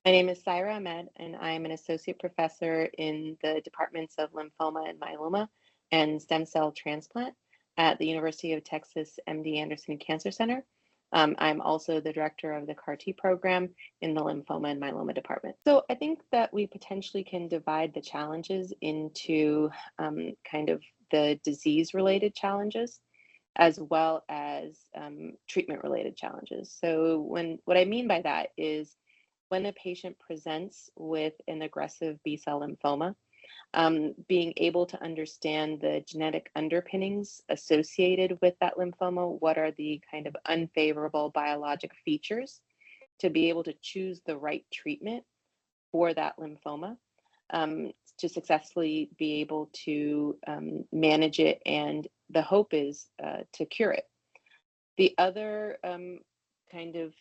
My name is Sairah Ahmed, and I'm an associate professor in the Departments of Lymphoma and Myeloma and Stem Cell Transplant at the University of Texas MD Anderson Cancer Center. I'm also the director of the CAR-T program in the Lymphoma and Myeloma Department. So I think that we potentially can divide the challenges into kind of the disease-related challenges as well as treatment-related challenges. So what I mean by that is when a patient presents with an aggressive B-cell lymphoma, being able to understand the genetic underpinnings associated with that lymphoma, what are the kind of unfavorable biologic features to be able to choose the right treatment for that lymphoma, to successfully be able to manage it, and the hope is to cure it. The other kind of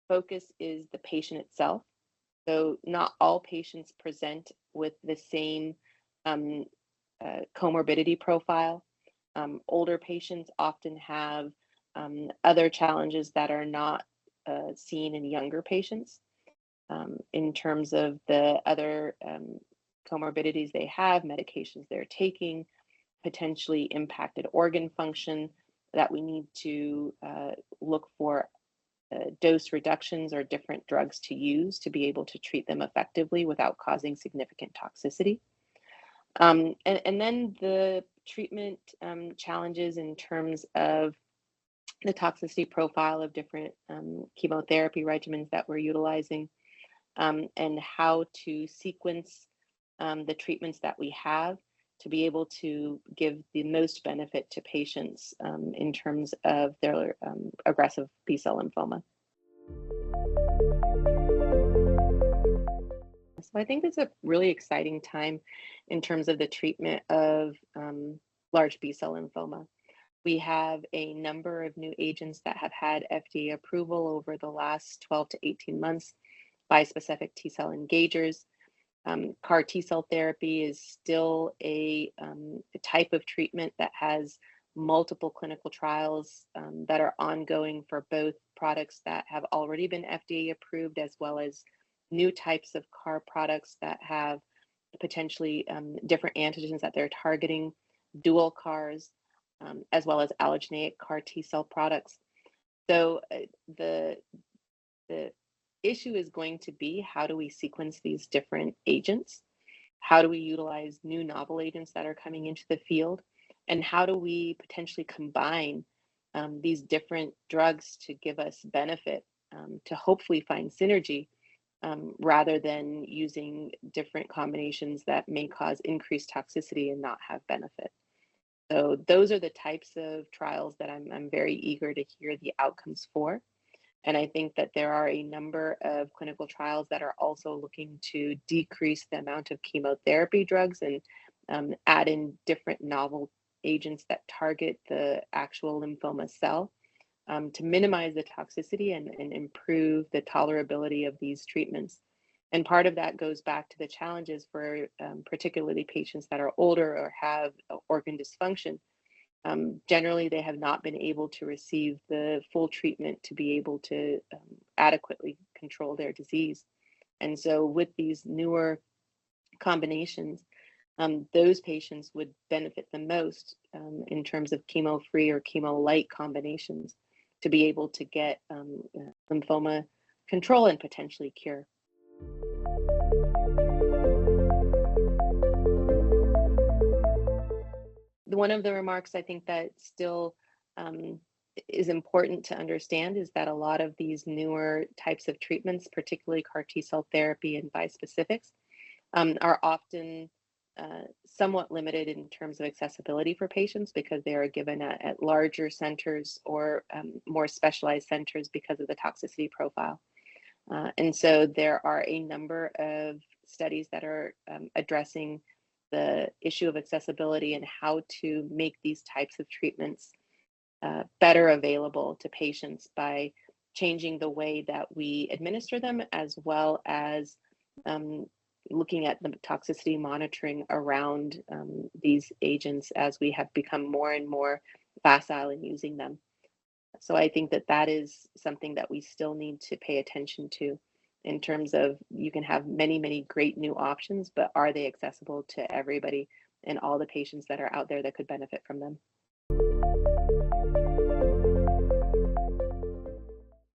focus is the patient itself. So not all patients present with the same comorbidity profile. Older patients often have other challenges that are not seen in younger patients in terms of the other comorbidities they have, medications they're taking, potentially impacted organ function that we need to look for dose reductions or different drugs to use to be able to treat them effectively without causing significant toxicity. And then the treatment challenges in terms of the toxicity profile of different chemotherapy regimens that we're utilizing, and how to sequence the treatments that we have to be able to give the most benefit to patients in terms of their aggressive B-cell lymphoma. So I think it's a really exciting time in terms of the treatment of large B-cell lymphoma. We have a number of new agents that have had FDA approval over the last 12 to 18 months, bispecific T-cell engagers. CAR T-cell therapy is still a type of treatment that has multiple clinical trials that are ongoing for both products that have already been FDA approved, as well as new types of CAR products that have potentially different antigens that they're targeting, dual CARs, as well as allogeneic CAR T-cell products. So the issue is going to be, how do we sequence these different agents? How do we utilize new novel agents that are coming into the field? And how do we potentially combine these different drugs to give us benefit, to hopefully find synergy, rather than using different combinations that may cause increased toxicity and not have benefit? So those are the types of trials that I'm very eager to hear the outcomes for. And I think that there are a number of clinical trials that are also looking to decrease the amount of chemotherapy drugs and add in different novel agents that target the actual lymphoma cell, to minimize the toxicity and improve the tolerability of these treatments. And part of that goes back to the challenges for particularly patients that are older or have organ dysfunction. Generally, they have not been able to receive the full treatment to be able to adequately control their disease. And so with these newer combinations, those patients would benefit the most in terms of chemo-free or chemo-light combinations to be able to get lymphoma control and potentially cure. One of the remarks I think that still is important to understand is that a lot of these newer types of treatments, particularly CAR T-cell therapy and bispecifics, are often somewhat limited in terms of accessibility for patients because they are given at larger centers or more specialized centers because of the toxicity profile. And so there are a number of studies that are addressing the issue of accessibility and how to make these types of treatments better available to patients by changing the way that we administer them, as well as looking at the toxicity monitoring around these agents as we have become more and more facile in using them. So I think that that is something that we still need to pay attention to. in terms of you can have many, many great new options, but are they accessible to everybody and all the patients that are out there that could benefit from them?